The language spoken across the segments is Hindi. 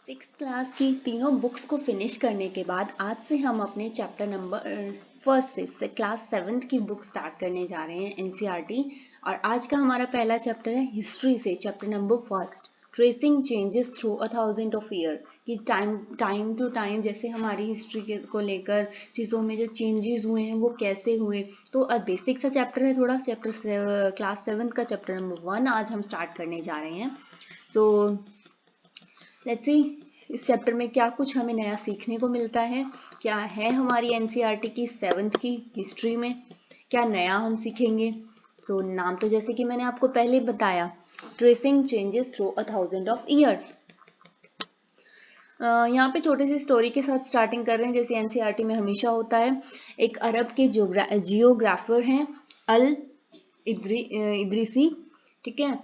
सिक्स्थ क्लास की तीनों बुक्स को फिनिश करने के बाद आज से हम अपने चैप्टर नंबर फर्स्ट से क्लास सेवन्थ की बुक स्टार्ट करने जा रहे हैं एनसीईआरटी। और आज का हमारा पहला चैप्टर है हिस्ट्री से, chapter number first, tracing changes through 1000 of year. कि टाइम टू टाइम जैसे हमारी हिस्ट्री को लेकर चीज़ों में जो चेंजेस हुए हैं वो कैसे हुए। तो बेसिक सा चैप्टर है थोड़ा, चैप्टर क्लास सेवन्थ का चैप्टर नंबर 1 आज हम स्टार्ट करने जा रहे हैं। तो लेट्स सी इस चैप्टर में क्या कुछ हमें नया सीखने को मिलता है, क्या है हमारी एनसीईआरटी की सेवन्थ की हिस्ट्री में, क्या नया हम सीखेंगे। तो नाम तो जैसे कि मैंने आपको पहले बताया, tracing changes through 1000 of year. यहाँ पे छोटी सी स्टोरी के साथ स्टार्टिंग कर रहे हैं जैसे एनसीईआरटी में हमेशा होता है। एक अरब के जियोग्राफर हैं अल इद्रिसी, ठीक है।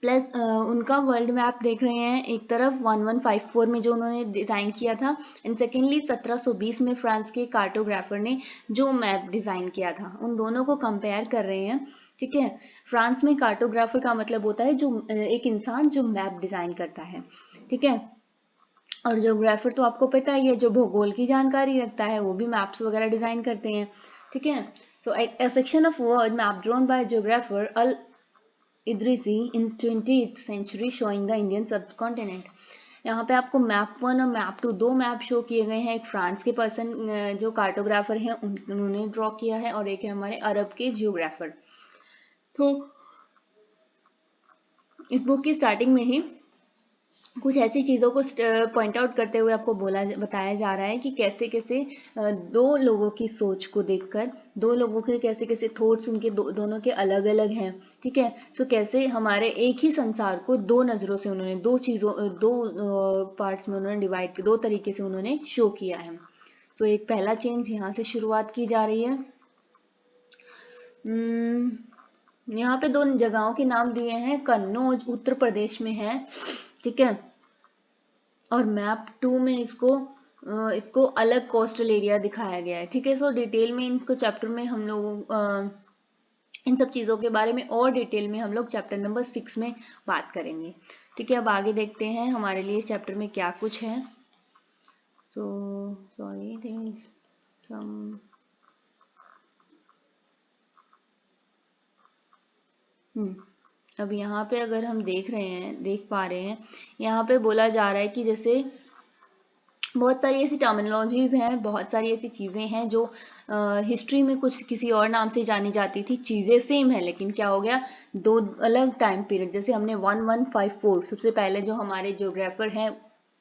प्लस उनका वर्ल्ड मैप देख रहे हैं, एक तरफ 1154 में जो उन्होंने डिज़ाइन किया था, एंड सेकेंडली 1720 में फ्रांस के कार्टोग्राफर ने जो मैप डिज़ाइन किया था, उन दोनों को कंपेयर कर रहे हैं, ठीक है। फ्रांस में कार्टोग्राफर का मतलब होता है जो एक इंसान जो मैप डिज़ाइन करता है, ठीक है। और जियोग्राफर तो आपको पता ही है, जो भूगोल की जानकारी रखता है, वो भी मैप्स वगैरह डिज़ाइन करते हैं, ठीक है। सो a section of world map drawn by geographer Al Idrisi in 20th century showing the Indian subcontinent। यहाँ पे आपको मैप 1 और मैप 2 दो मैप शो किए गए हैं। एक फ्रांस के पर्सन जो कार्टोग्राफर हैं उन्होंने ड्रॉ किया है, और एक है हमारे अरब के जियोग्राफर। तो इस बुक की स्टार्टिंग में ही कुछ ऐसी चीज़ों को पॉइंट आउट करते हुए आपको बताया जा रहा है कि कैसे कैसे दो लोगों की सोच को देखकर, दो लोगों के कैसे कैसे थॉट्स उनके दोनों के अलग अलग हैं, ठीक है। तो कैसे हमारे एक ही संसार को दो नज़रों से उन्होंने दो पार्ट्स में उन्होंने डिवाइड, दो तरीके से उन्होंने शो किया है। तो एक पहला चेंज यहाँ से शुरुआत की जा रही है। यहाँ पे दो जगहों के नाम दिए हैं, कन्नौज उत्तर प्रदेश में है, ठीक है। और मैप 2 में इसको अलग कोस्टल एरिया दिखाया गया है, ठीक है। सो डिटेल में इनको चैप्टर में हम लोग इन सब चीज़ों के बारे में और डिटेल में हम लोग चैप्टर नंबर 6 में बात करेंगे, ठीक है। अब आगे देखते हैं हमारे लिए इस चैप्टर में क्या कुछ है। सो सॉरी अब यहाँ पे अगर हम देख पा रहे हैं, यहाँ पे बोला जा रहा है कि जैसे बहुत सारी ऐसी टर्मिनोलॉजीज हैं, बहुत सारी ऐसी चीज़ें हैं जो हिस्ट्री में कुछ किसी और नाम से जानी जाती थी, चीज़ें सेम है लेकिन क्या हो गया, दो अलग टाइम पीरियड। जैसे हमने 1154 सबसे पहले जो हमारे जियोग्राफर हैं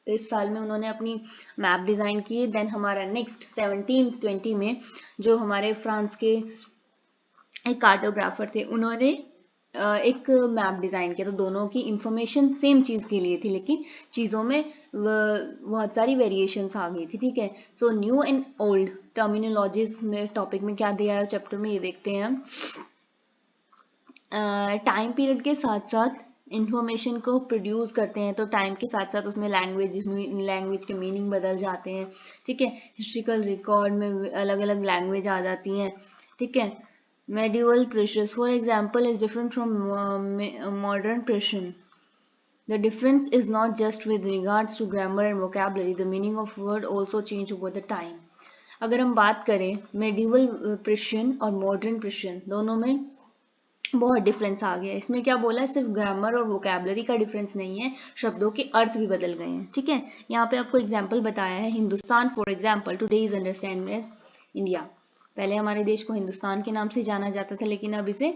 इस साल में उन्होंने अपनी मैप डिज़ाइन की। देन हमारा नेक्स्ट 1720 में जो हमारे फ्रांस के एक कार्टोग्राफर थे, उन्होंने एक मैप डिज़ाइन किया। तो दोनों की इंफॉर्मेशन सेम चीज़ के लिए थी, लेकिन चीज़ों में बहुत सारी वेरिएशंस आ गई थी, ठीक है। So new and old terminologies में टॉपिक में क्या दिया है चैप्टर में, ये देखते हैं हम। टाइम पीरियड के साथ साथ इंफॉर्मेशन को प्रोड्यूस करते हैं, तो टाइम के साथ साथ उसमें लैंग्वेज के मीनिंग बदल जाते हैं, ठीक है। हिस्ट्रिकल रिकॉर्ड में अलग अलग लैंग्वेज आ जाती हैं, ठीक है। Medieval precious, for example, is different from modern Persian. The difference is not just with regards to grammar and vocabulary. The meaning of word also change over the time. अगर हम बात करें medieval Persian और modern Persian, दोनों में बहुत डिफरेंस आ गया है। इसमें क्या बोला है, सिर्फ ग्रामर और वोकेबलरी का डिफरेंस नहीं है, शब्दों के अर्थ भी बदल गए हैं, ठीक है। यहाँ पे आपको एग्जाम्पल बताया है, Hindustan for example today is understand as India. पहले हमारे देश को हिंदुस्तान के नाम से जाना जाता था, लेकिन अब इसे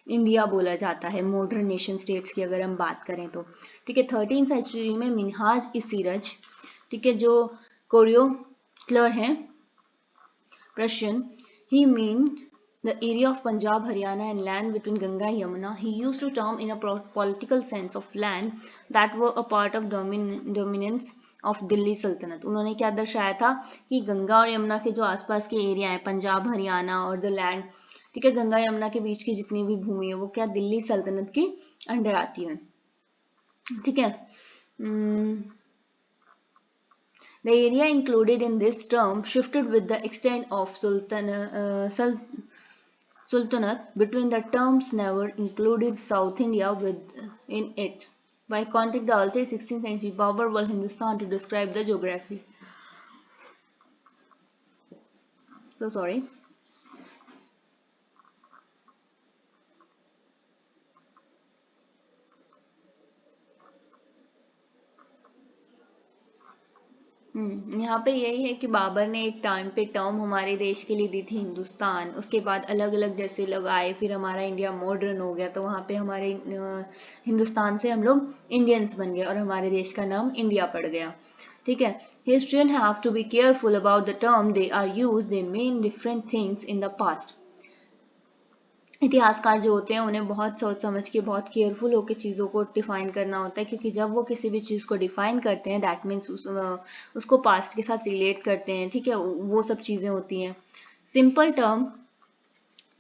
इंडिया बोला जाता है, मॉडर्न नेशन स्टेट्स की अगर हम बात करें तो, ठीक है। 13th सेंचुरी में मिनहाज ई सीरज, ठीक है, जो कोरियोक्लर हैं Prussian, he means the area of Punjab, Haryana and land between Ganga and Yamuna. He used to term in a political sense of land that were a part of dominance of Delhi सल्तनत। उन्होंने क्या दर्शाया था कि गंगा और यमुना के जो आसपास के एरिया है, पंजाब हरियाणा और द लैंड, ठीक है, गंगा यमुना के बीच की जितनी भी भूमि है वो क्या दिल्ली सल्तनत के अंडर आती है, ठीक है। The area included in this term shifted with the extent of Sultanate between the terms never included South India within it. By contact the early 16th century Babur world Hindustan to describe the geography. So sorry. यहाँ पे यही है कि बाबर ने एक टाइम पे टर्म हमारे देश के लिए दी थी हिंदुस्तान, उसके बाद अलग अलग जैसे लोग आए, फिर हमारा इंडिया मॉडर्न हो गया, तो वहाँ पे हमारे हिंदुस्तान से हम लोग इंडियंस बन गए और हमारे देश का नाम इंडिया पड़ गया। ठीक है। Historian have to be careful about the term they are use, they mean different things in the past. इतिहासकार जो होते हैं उन्हें बहुत सोच समझ के बहुत केयरफुल होकर चीज़ों को डिफाइन करना होता है, क्योंकि जब वो किसी भी चीज़ को डिफाइन करते हैं दैट मीन्स उसको पास्ट के साथ रिलेट करते हैं। ठीक है, वो सब चीज़ें होती हैं। Simple term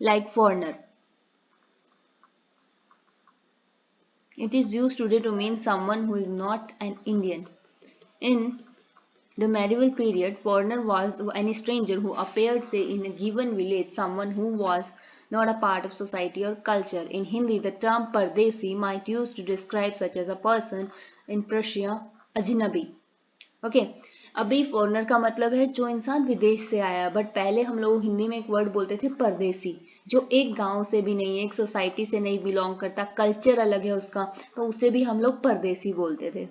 like foreigner, it is used today to mean someone who is not an Indian. In the medieval period, foreigner was any stranger who appeared, say, in a given village, someone who was not a part of society or culture. In Hindi, the term Pardesi might use to describe such as a person in Persia, Ajnabi. Okay अभी फॉरनर का मतलब है जो इंसान विदेश से आया, बट पहले हम लोग हिंदी में एक वर्ड बोलते थे परदेसी, जो एक गांव से भी नहीं है, एक सोसाइटी से नहीं बिलोंग करता, कल्चर अलग है उसका, तो उसे भी हम लोग परदेसी बोलते थे।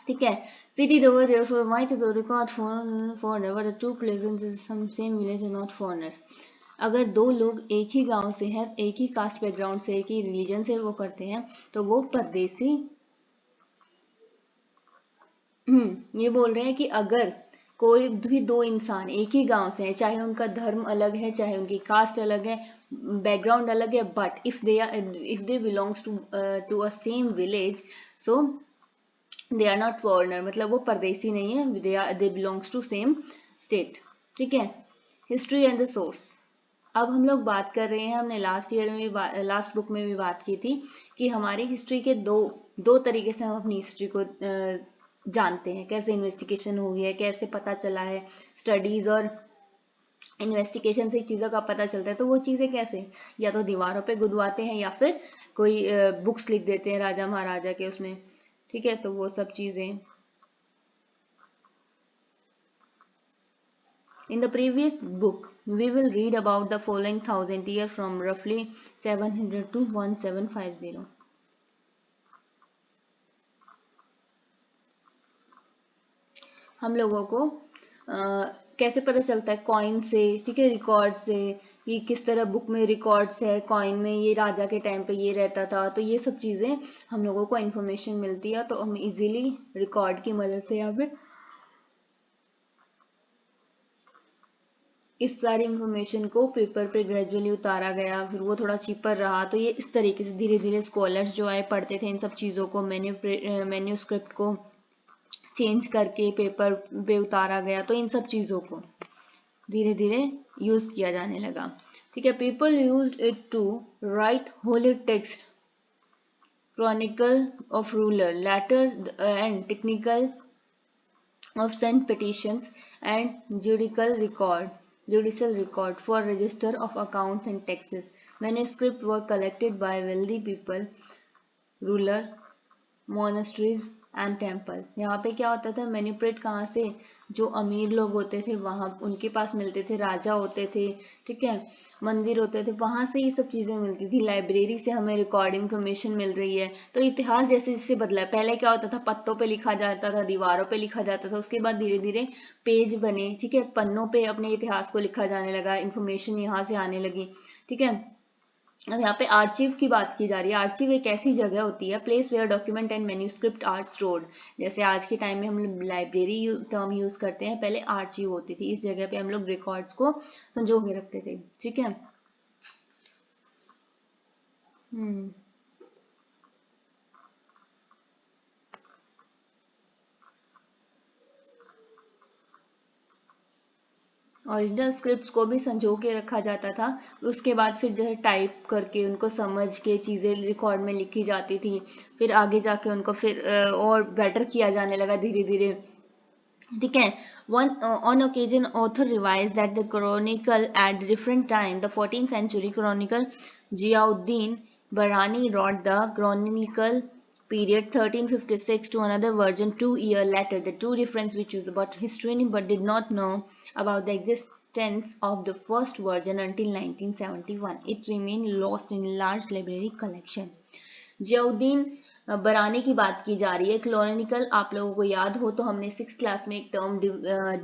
ठीक है। City over therefore might the record foreigner but the two places in some same village are not foreigners. अगर दो लोग एक ही गांव से हैं, एक ही कास्ट बैकग्राउंड से, एक ही रिलीजन से वो करते हैं, तो वो परदेसी। ये बोल रहे हैं कि अगर कोई भी दो इंसान एक ही गांव से हैं, चाहे उनका धर्म अलग है, चाहे उनकी कास्ट अलग है, बैकग्राउंड अलग है, but if they belongs to a same village, so they are not foreigner, मतलब वो परदेसी नहीं है, they belongs to same state. ठीक है। History and the source. अब हम लोग बात कर रहे हैं, हमने लास्ट ईयर में भी लास्ट बुक में भी बात की थी कि हमारी हिस्ट्री के दो तरीके से हम अपनी हिस्ट्री को जानते हैं, कैसे इन्वेस्टिगेशन हुई है, कैसे पता चला है, स्टडीज और इन्वेस्टिगेशन से चीज़ों का पता चलता है। तो वो चीज़ें कैसे, या तो दीवारों पे गुदवाते हैं या फिर कोई बुक्स लिख देते हैं राजा महाराजा के उसमें। ठीक है, तो वो सब चीज़ें। In the previous book, we will read about the following 1000 year from roughly 700 to 1750. हम लोगों को कैसे पता चलता है, कॉइन से, ठीक है, रिकॉर्ड से, ये किस तरह बुक में रिकॉर्ड्स है, कॉइन में ये राजा के टाइम पे ये रहता था, तो ये सब चीज़ें हम लोगों को इन्फॉर्मेशन मिलती है, तो हम इजीली रिकॉर्ड की मदद से या फिर इस सारी इंफॉर्मेशन को पेपर पे ग्रेजुअली उतारा गया, फिर वो थोड़ा चीपर रहा, तो ये इस तरीके से धीरे धीरे स्कॉलर्स जो आए पढ़ते थे इन सब चीज़ों को, मैन्यूस्क्रिप्ट को चेंज करके पेपर पे उतारा गया, तो इन सब चीज़ों को धीरे धीरे यूज किया जाने लगा। ठीक है। People used it to write holy text, chronicle of ruler, letter and technical of sent petitions and judicial record for register of accounts and taxes. Manuscripts were collected by wealthy people, ruler, monasteries and temple. यहाँ पे क्या होता था, मैन्युप्रेट कहाँ से, जो अमीर लोग होते थे वहाँ उनके पास मिलते थे, राजा होते थे, ठीक है, मंदिर होते थे, वहां से ये सब चीजें मिलती थी। लाइब्रेरी से हमें रिकॉर्ड इन्फॉर्मेशन मिल रही है। तो इतिहास जैसे जैसे बदला है, पहले क्या होता था, पत्तों पे लिखा जाता था, दीवारों पे लिखा जाता था, उसके बाद धीरे धीरे पेज बने, ठीक है, पन्नों पे अपने इतिहास को लिखा जाने लगा, इन्फॉर्मेशन यहाँ से आने लगी। ठीक है। अब यहाँ पे आर्चिव की बात की जा रही है। आर्चिव एक ऐसी जगह होती है, place where document and manuscript are stored. जैसे आज के टाइम में हम लोग लाइब्रेरी टर्म यूज करते हैं, पहले आर्चिव होती थी, इस जगह पे हम लोग रिकॉर्ड्स को संजो के रखते थे। ठीक है। ओरिजिनल स्क्रिप्ट्स को भी संजो के रखा जाता था, उसके बाद फिर जो है टाइप करके उनको समझ के चीज़ें रिकॉर्ड में लिखी जाती थी, फिर आगे जाके उनको फिर और बेटर किया जाने लगा धीरे धीरे। ठीक है। On occasion author revised that the chronicle at different time. The 14th century chronicle Ziauddin Barani wrote the chronicle period 1356 to another version 2 years later. The two difference which is about history but did not know about the existence of the first version until 1971. It remained lost in large library collection. Ziauddin बरानी की बात की जा रही है. क्लोनिकल, आप लोगों को याद हो तो हमने 6th क्लास में एक टर्म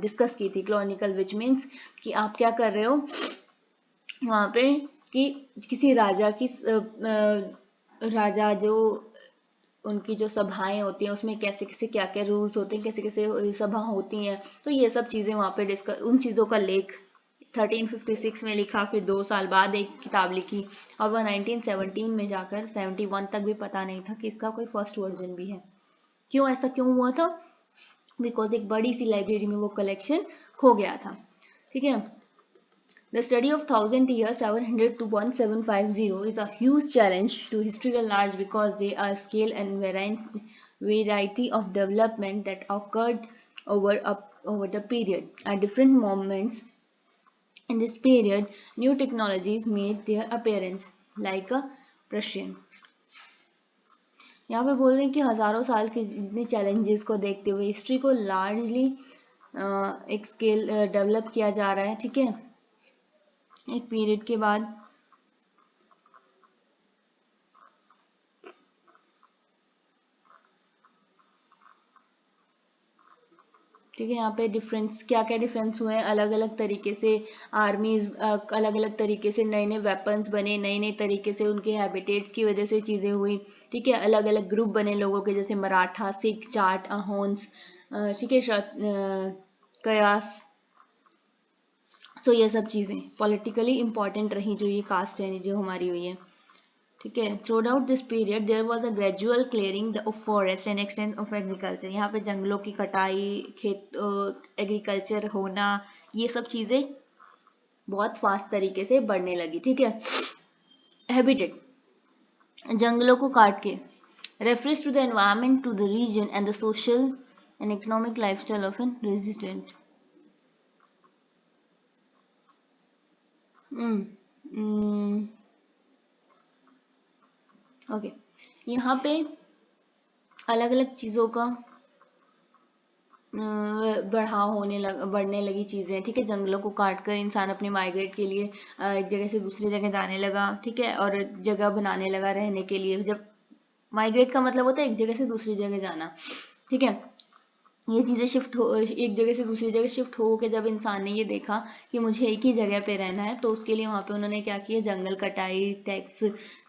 डिस्कस की थी, क्लोनिकल, विच मीन्स कि आप क्या कर रहे हो वहां पे कि किसी राजा की राजा जो उनकी जो सभाएं होती हैं उसमें कैसे कैसे क्या क्या रूल्स होते हैं, कैसे कैसे सभा होती हैं, तो ये सब चीजें वहां पे डिस्कस, उन चीजों का लेख 1356 में लिखा, फिर 2 साल बाद एक किताब लिखी और वह 1917 में जाकर 71 तक भी पता नहीं था कि इसका कोई फर्स्ट वर्जन भी है. क्यों, ऐसा क्यों हुआ था? बिकॉज एक बड़ी सी लाइब्रेरी में वो कलेक्शन खो गया था. ठीक है. The study of 1000 years 700 to 1750 is a huge challenge to historical knowledge because they are scale and variety of development that occurred over the period. At different moments in this period, new technologies made their appearance, like a Prussian. यहाँ पे बोल रहे हैं कि हजारों साल के जितने चैलेंजेस को देखते हुए हिस्ट्री को लार्जली एक स्केल डेवलप किया जा रहा है. ठीक है. एक पीरियड के बाद ठीक है. यहाँ पे डिफरेंस क्या क्या डिफरेंस हुए हैं, अलग अलग तरीके से आर्मीज, अलग अलग तरीके से नए नए वेपन्स बने, नए नए तरीके से उनके हैबिटेट्स की वजह से चीज़ें हुई. ठीक है. अलग अलग ग्रुप बने लोगों के, जैसे मराठा, सिख, जाट, अहोन्स, ठीक है, कयास. तो ये सब चीज़ें पॉलिटिकली इंपॉर्टेंट रही जो ये कास्ट है जो हमारी हुई है. ठीक है. Through this period there was a gradual clearing of forest and extend of agriculture. यहाँ पे जंगलों की कटाई, खेत, एग्रीकल्चर होना, ये सब चीज़ें बहुत फास्ट तरीके से बढ़ने लगी. ठीक है. हैबिटेट, जंगलों को काट के, reference to the environment, to the region and the social and economic lifestyle of an resident. Okay. यहाँ पे अलग अलग चीज़ों का बढ़ने लगी चीज़ें. ठीक है. जंगलों को काट कर इंसान अपने माइग्रेट के लिए एक जगह से दूसरी जगह जाने लगा. ठीक है. और जगह बनाने लगा रहने के लिए. जब माइग्रेट का मतलब होता है एक जगह से दूसरी जगह जाना. ठीक है. ये चीज़ें एक जगह से दूसरी जगह शिफ्ट हो के जब इंसान ने ये देखा कि मुझे एक ही जगह पे रहना है, तो उसके लिए वहाँ पे उन्होंने क्या किया, जंगल कटाई, टैक्स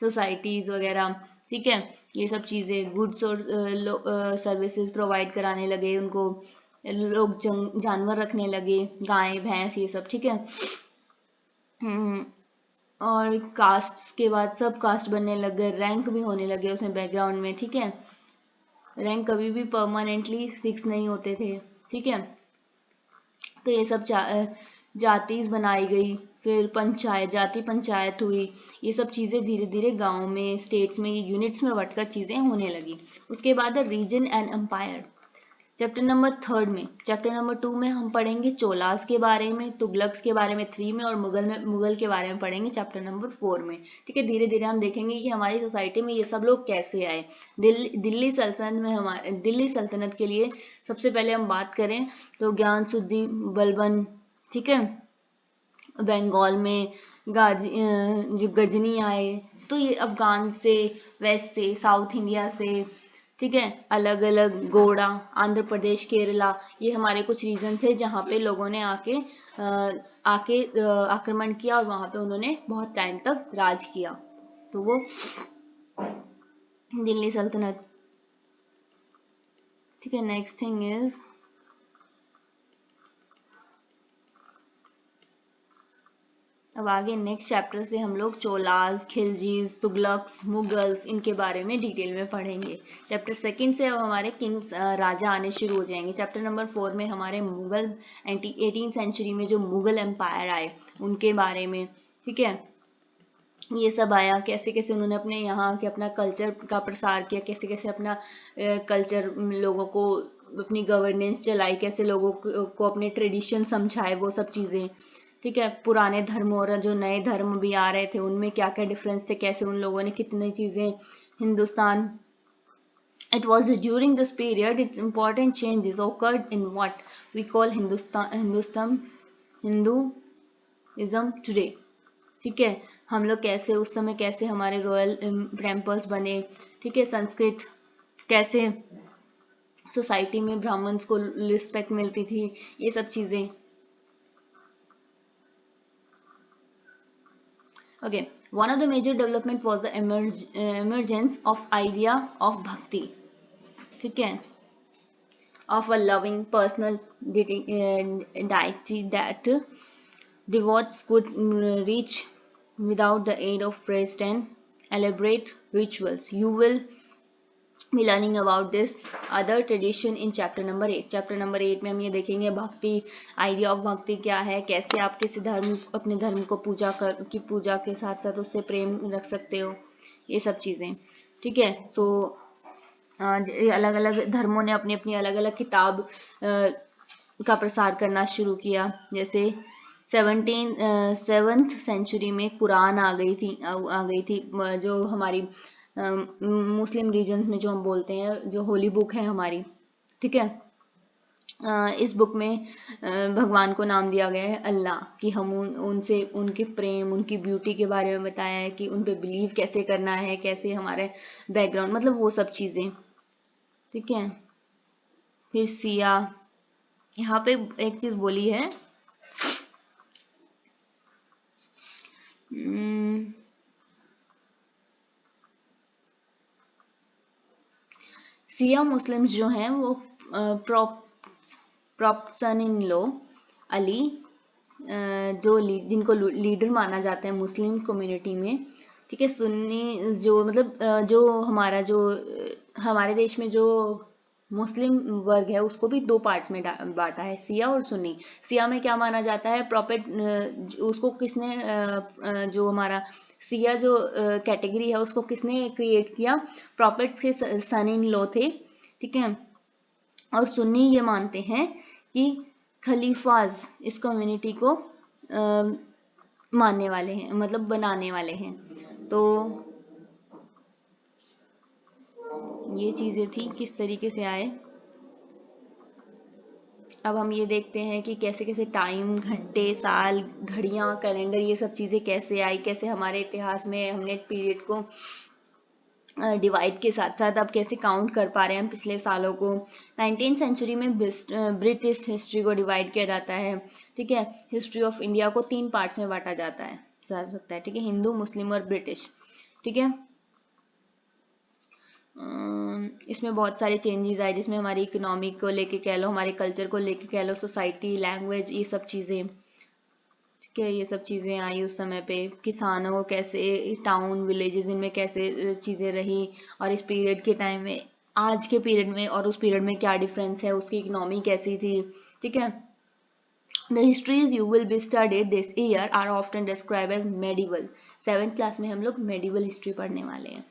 सोसाइटीज़ वगैरह. ठीक है. ये सब चीज़ें, गुड्स और सर्विसेज प्रोवाइड कराने लगे उनको, लोग जानवर रखने लगे, गाय भैंस ये सब. ठीक है. और कास्ट के बाद सब कास्ट बनने लग गए, रैंक भी होने लगे उसमें बैकग्राउंड में. ठीक है. रैंक कभी भी परमानेंटली फिक्स नहीं होते थे. ठीक है. तो ये सब जाति बनाई गई, फिर पंचायत, जाति पंचायत हुई. ये सब चीज़ें धीरे धीरे गाँव में, स्टेट्स में, यूनिट्स में बंटकर चीज़ें होने लगी. उसके बाद region and empire. Chapter number 3 में, चैप्टर नंबर 2 में हम पढ़ेंगे चोलास के बारे में, तुगलक्स के बारे में 3 में, और मुगल के बारे में पढ़ेंगे चैप्टर नंबर 4 में. ठीक है. धीरे धीरे हम देखेंगे कि हमारी सोसाइटी में ये सब लोग कैसे आए. दिल्ली सल्तनत के लिए सबसे पहले हम बात करें तो ज्ञानसुद्दीन बलबन. ठीक है. बंगाल में जो गजनी आए, तो ये अफगान से, वेस्ट से, साउथ इंडिया से. ठीक है. अलग अलग गोड़ा, आंध्र प्रदेश, केरला, ये हमारे कुछ रीजन थे जहाँ पे लोगों ने आके आक्रमण किया और वहां पे उन्होंने बहुत टाइम तक राज किया. तो वो दिल्ली सल्तनत. ठीक है. नेक्स्ट थिंग इज, अब आगे नेक्स्ट चैप्टर से हम लोग चोलास, खिलजीज, तुगलक्स, मुगल्स, इनके बारे में डिटेल में पढ़ेंगे. चैप्टर 2 से अब हमारे किंग्स, राजा आने शुरू हो जाएंगे. चैप्टर नंबर 4 में हमारे मुगल 18th सेंचुरी में जो मुगल एम्पायर आए उनके बारे में. ठीक है. ये सब आया, कैसे कैसे उन्होंने अपने यहाँ के अपना कल्चर का प्रसार किया, कैसे कैसे अपना कल्चर लोगों को, अपनी गवर्नेंस चलाई, कैसे लोगों को अपने ट्रेडिशन समझाए, वो सब चीज़ें. ठीक है. पुराने धर्म और जो नए धर्म भी आ रहे थे उनमें क्या क्या डिफरेंस थे, कैसे उन लोगों ने कितनी चीज़ें Hindustan It was during this period its important changes occurred in what we call Hinduism today. ठीक है, हम लोग कैसे उस समय कैसे हमारे रॉयल टेम्पल्स बने, ठीक है, संस्कृत कैसे सोसाइटी में ब्राह्मण्स को रिस्पेक्ट मिलती थी, ये सब चीजें. Okay, one of the major development was the emergence of idea of bhakti. ठीक है, of a loving personal deity that devotees could reach without the aid of priest and elaborate rituals. You will be learning about this other tradition in chapter number 8. chapter number 8 में हम ये देखेंगे भक्ति, आइडिया ऑफ भक्ति क्या है, कैसे आप किसी धर्म अपने धर्म को पूजा के साथ साथ उससे प्रेम रख सकते हो, ये सब चीजें. ठीक है, सो अलग अलग धर्मों ने अपनी अपनी अलग अलग किताब का प्रसार करना शुरू किया. जैसे 7th सेंचुरी में कुरान आ गई थी जो हमारी मुस्लिम रीजन में जो हम बोलते हैं, जो होली बुक है हमारी. ठीक है, इस बुक में भगवान को नाम दिया गया है अल्लाह, कि हम उनसे उनके प्रेम, उनकी ब्यूटी के बारे में बताया है, कि उन पे बिलीव कैसे करना है, कैसे हमारे बैकग्राउंड, मतलब वो सब चीजें. ठीक है, फिर सिया, यहाँ पे एक चीज बोली है, सिया मुस्लिम्स जो हैं वो सन इन लो अली, जिनको लीडर माना जाता है मुस्लिम कम्युनिटी में. ठीक है, सुन्नी जो मतलब जो हमारे देश में जो मुस्लिम वर्ग है उसको भी 2 पार्ट्स में बांटा है, सिया और सुन्नी. सिया में क्या माना जाता है, प्रॉफिट, उसको किसने जो हमारा सिया जो कैटेगरी है उसको किसने क्रिएट किया, प्रॉफिट्स के सन इन लॉ थे. ठीक है, और सुन्नी ये मानते हैं कि खलीफाज इस कम्युनिटी को मानने वाले हैं, मतलब बनाने वाले हैं. तो ये चीजें थी, किस तरीके से आए. अब हम ये देखते हैं कि कैसे कैसे टाइम, घंटे, साल, घड़ियां, कैलेंडर, ये सब चीजें कैसे आई, कैसे हमारे इतिहास में हमने पीरियड को डिवाइड के साथ साथ अब कैसे काउंट कर पा रहे हैं हम पिछले सालों को. 19th सेंचुरी में ब्रिटिश हिस्ट्री को डिवाइड किया जाता है. ठीक है, हिस्ट्री ऑफ इंडिया को 3 पार्ट्स में बांटा जा सकता है. ठीक है, हिंदू, मुस्लिम और ब्रिटिश. ठीक है, इसमें बहुत सारे चेंजेस आए, जिसमें हमारी इकोनॉमी को लेके कह लो, हमारे कल्चर को लेके कह लो, सोसाइटी, लैंग्वेज, ये सब चीज़ें. ठीक है, ये सब चीज़ें आई उस समय पे. किसानों को कैसे, टाउन, विलेजेस, इनमें कैसे चीज़ें रही, और इस पीरियड के टाइम में, आज के पीरियड में और उस पीरियड में क्या डिफरेंस है, उसकी इकोनॉमी कैसी थी. ठीक है, The histories you will be studied this year are often described as medieval. 7th class में हम लोग medieval history पढ़ने वाले हैं.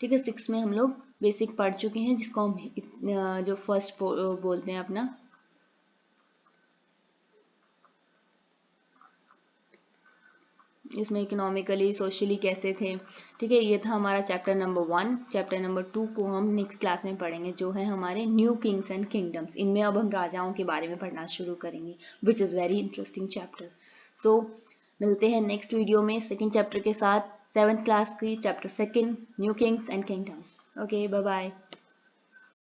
ठीक है, 6 में हम लोग बेसिक पढ़ चुके हैं, जिसको हम जो फर्स्ट बोलते हैं अपना. इसमें इकोनॉमिकली, सोशली कैसे थे. ठीक है, ये था हमारा चैप्टर नंबर 1. चैप्टर नंबर 2 को हम नेक्स्ट क्लास में पढ़ेंगे, जो है हमारे न्यू किंग्स एंड किंगडम्स. इनमें अब हम राजाओं के बारे में पढ़ना शुरू करेंगे, which is very interesting chapter. So मिलते हैं नेक्स्ट वीडियो में 2nd चैप्टर के साथ, 7th क्लास की chapter 2, new kings and kingdoms. Okay, bye bye.